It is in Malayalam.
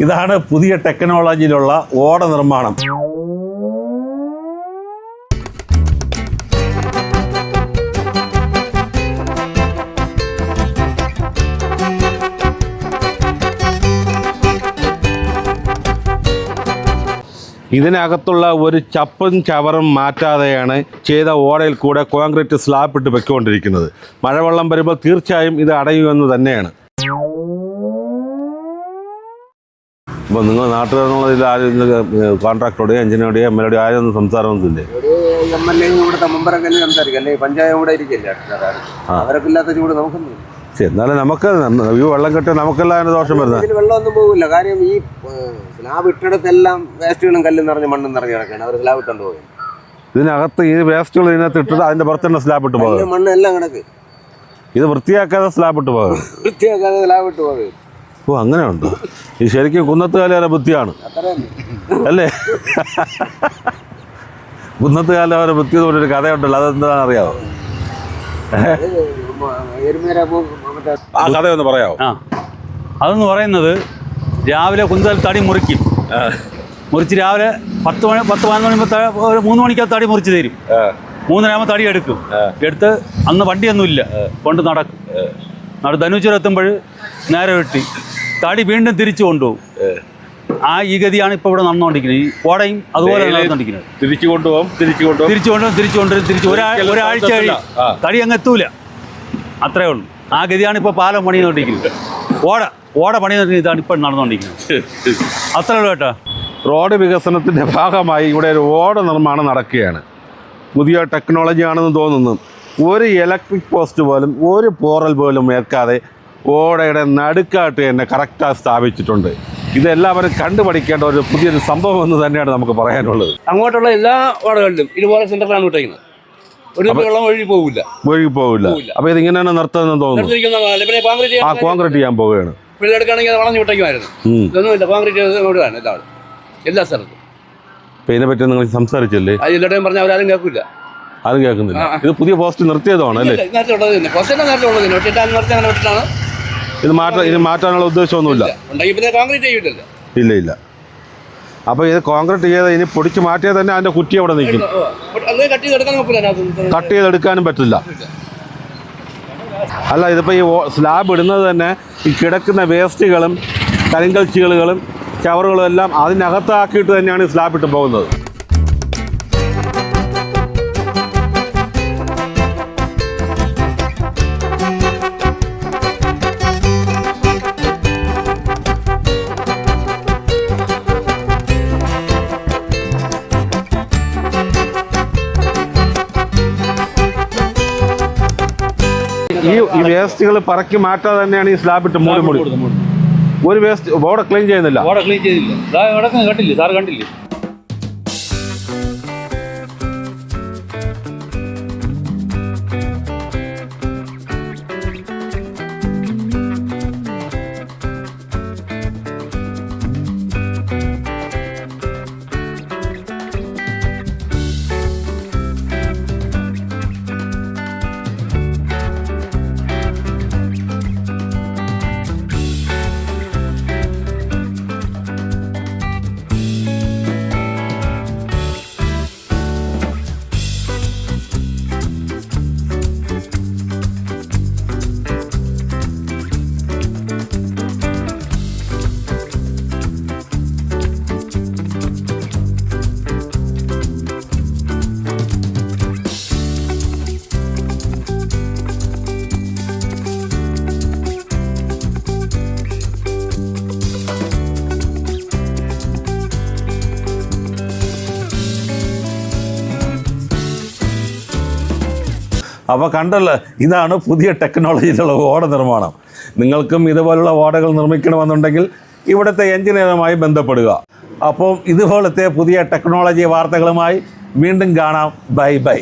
ഇതാണ് പുതിയ ടെക്നോളജിയിലുള്ള ഓട നിർമ്മാണം. ഇതിനകത്തുള്ള ഒരു ചപ്പും ചവറും മാറ്റാതെയാണ് ചെയ്ത ഓടയിൽ കൂടെ കോൺക്രീറ്റ് സ്ലാബ് ഇട്ട് വെച്ചുകൊണ്ടിരിക്കുന്നത്. മഴവെള്ളം വരുമ്പോൾ തീർച്ചയായും ഇത് അടയുമെന്ന് തന്നെയാണ്. അപ്പോൾ നിങ്ങൾ നാട്ടുകാരെന്നുള്ളതിൽ ആരും കോൺട്രാക്ടറുടെയോ എഞ്ചിനീയറുടെയോ എംഎൽഎയുടെയോ ആരും സംസാരമൊന്നുമില്ലേ? ഇവിടുത്തെ മെമ്പറൊക്കെ സംസാരിക്കും, അല്ലെങ്കിൽ പഞ്ചായത്ത് കൂടെ ഇരിക്കില്ല. അവരൊക്കെ ഇല്ലാത്ത ചൂട് നമുക്കൊന്നും. എന്നാലും നമുക്ക് ഈ വെള്ളം കെട്ടിയാൽ നമുക്കെല്ലാം അതിന് ദോഷം വരുന്നത്. വെള്ളമൊന്നും പോകില്ല. കാര്യം ഈ സ്ലാബ് ഇട്ടിടത്തെല്ലാം വേസ്റ്റുകളും കല്ലും നിറഞ്ഞ് മണ്ണും നിറഞ്ഞ് കിടക്കുകയാണ്. അവർ സ്ലാബ് ഇട്ടുകൊണ്ട് പോകും. ഇതിനകത്ത് ഈ വേസ്റ്റുകൾ ഇതിനകത്ത് ഇട്ടിട്ട് അതിന്റെ പുറത്തുള്ള സ്ലാബ് ഇട്ട് പോകും. മണ്ണ് എല്ലാം കിടക്ക്. ഇത് വൃത്തിയാക്കാതെ സ്ലാബ് ഇട്ട് പോകും. വൃത്തിയാക്കാതെ സ്ലാബ് ഇട്ട് പോകും. ഓ, അങ്ങനെ ഉണ്ടോ? ഈ ശരിക്കും കുന്നത്തുകാല ബുദ്ധിയാണ് അല്ലേ? കുന്നത്തുകാല വരെ ബുദ്ധി ഒരു കഥയുണ്ടല്ലോ, അതെന്താണെന്ന് അറിയാമോ? ആ കഥയൊന്ന് പറയാമോ? അതെന്ന് പറയുന്നത്, രാവിലെ കുന്തൽ തടി മുറിക്കും. മുറിച്ച് രാവിലെ 10-11 മണി 3 മണിക്കകത്ത് തടി മുറിച്ച് തരും. 3:30 തടി എടുക്കും. എടുത്ത് അന്ന് വണ്ടിയൊന്നുമില്ല, കൊണ്ട് നടക്കും. ധനുച്ചൂരെത്തുമ്പോൾ നേരെ വെട്ടി തടി വീണ്ടും തിരിച്ചു കൊണ്ടുപോകും. ഈ ഗതിയാണ് ഇപ്പോൾ ഇവിടെ നടന്നുകൊണ്ടിരിക്കുന്നത്. ഈ ഓടയും അതുപോലെ നടന്നുകൊണ്ടിരിക്കുന്നത്. തിരിച്ചു കൊണ്ടുപോകും. ഒരാഴ്ച കഴിയും തടി അങ്ങ് എത്തൂല. അത്രേ ഉള്ളൂ. ആ ഗതിയാണ് ഇപ്പോൾ പാലം പണിതുകൊണ്ടിരിക്കുന്നത്. ഓട പണിതുകൊണ്ടിരിക്കുന്നത് ഇതാണ് ഇപ്പോൾ നടന്നുകൊണ്ടിരിക്കുന്നത്. അത്രേ ഉള്ളൂ കേട്ടോ. റോഡ് വികസനത്തിൻ്റെ ഭാഗമായി ഇവിടെ ഒരു ഓട നിർമ്മാണം നടക്കുകയാണ്. പുതിയ ടെക്നോളജി ആണെന്ന് തോന്നുന്നു. ഒരു ഇലക്ട്രിക് പോസ്റ്റ് പോലും ഒരു പോറൽ പോലും ഏൽക്കാതെ ഓടയുടെ നടുക്കായിട്ട് തന്നെ കറക്റ്റായി സ്ഥാപിച്ചിട്ടുണ്ട്. ഇതെല്ലാവരും കണ്ടുപഠിക്കേണ്ട ഒരു പുതിയൊരു സംഭവം എന്ന് തന്നെയാണ് നമുക്ക് പറയാനുള്ളത്. അങ്ങോട്ടുള്ള എല്ലാ ഓടകളിലും ഇതുപോലെ സെന്ററിലാണ് വിട്ടേക്കുന്നത്. ഒരു വെള്ളം ഒഴുകി പോകില്ല. അപ്പോൾ ഇതിങ്ങനെ തന്നെ നിർത്തുമെന്ന് തോന്നുന്നു. ആ കോൺക്രീറ്റ് ചെയ്യാൻ പോവുകയാണ്. പിള്ളേർക്കാണെങ്കിൽ അത് വളഞ്ഞു വിട്ടേക്കുമായിരുന്നു. ഇതൊന്നുമില്ല, കോൺക്രീറ്റ് ഇവിടെയാണ് എല്ലാവരും, എല്ലാ സ്ഥലത്തും. അപ്പോൾ ഇതിനെപ്പറ്റി നിങ്ങൾ സംസാരിച്ചല്ലേ? എല്ലാവരുടെയും പറഞ്ഞാൽ അവരാരും കേൾക്കില്ല. ആരും കേൾക്കുന്നില്ല. ഇത് പുതിയ പോസ്റ്റ് നിർത്തിയതാണ് അല്ലേ? നേരത്തെ ഉള്ളത് തന്നെ. പോസ്റ്റ് നേരത്തെ ഉള്ളത് തന്നെ. നിർത്തി അങ്ങനെ വിട്ടിട്ടാണ്. ഇത് മാറ്റാനുള്ള ഉദ്ദേശമൊന്നുമില്ല. കോൺക്രീറ്റ് ചെയ്യില്ലല്ലോ. ഇല്ല. അപ്പോൾ ഇത് കോൺക്രീറ്റ് ചെയ്ത് ഇനി പൊടിച്ച് മാറ്റിയാൽ തന്നെ അതിൻ്റെ കുറ്റി അവിടെ നിൽക്കും. കട്ട് ചെയ്തെടുക്കാനും പറ്റില്ല. അല്ല, ഇതിപ്പോൾ ഈ സ്ലാബ് ഇടുന്നത് തന്നെ ഈ കിടക്കുന്ന വേസ്റ്റുകളും കരിങ്കൽ ചീളുകളും ചവറുകളും എല്ലാം അതിനകത്താക്കിയിട്ട് തന്നെയാണ് ഈ സ്ലാബ് ഇട്ട് പോകുന്നത്. ഈ വേസ്റ്റുകൾ പറക്കി മാറ്റാതെ തന്നെയാണ് ഈ സ്ലാബ് ഇട്ട് മൂടി. ഒരു വേസ്റ്റ് ഓട ക്ലീൻ ചെയ്യുന്നില്ല. കണ്ടില്ലേ സാർ? കണ്ടില്ലേ? അപ്പോൾ കണ്ടല്ലോ, ഇതാണ് പുതിയ ടെക്നോളജിയിലുള്ള ഓട നിർമ്മാണം. നിങ്ങൾക്കും ഇതുപോലുള്ള ഓടകൾ നിർമ്മിക്കണമെന്നുണ്ടെങ്കിൽ ഇവിടുത്തെ എഞ്ചിനീയറുമായി ബന്ധപ്പെടുക. അപ്പോൾ ഇതുപോലത്തെ പുതിയ ടെക്നോളജി വാർത്തകളുമായി വീണ്ടും കാണാം. ബൈ.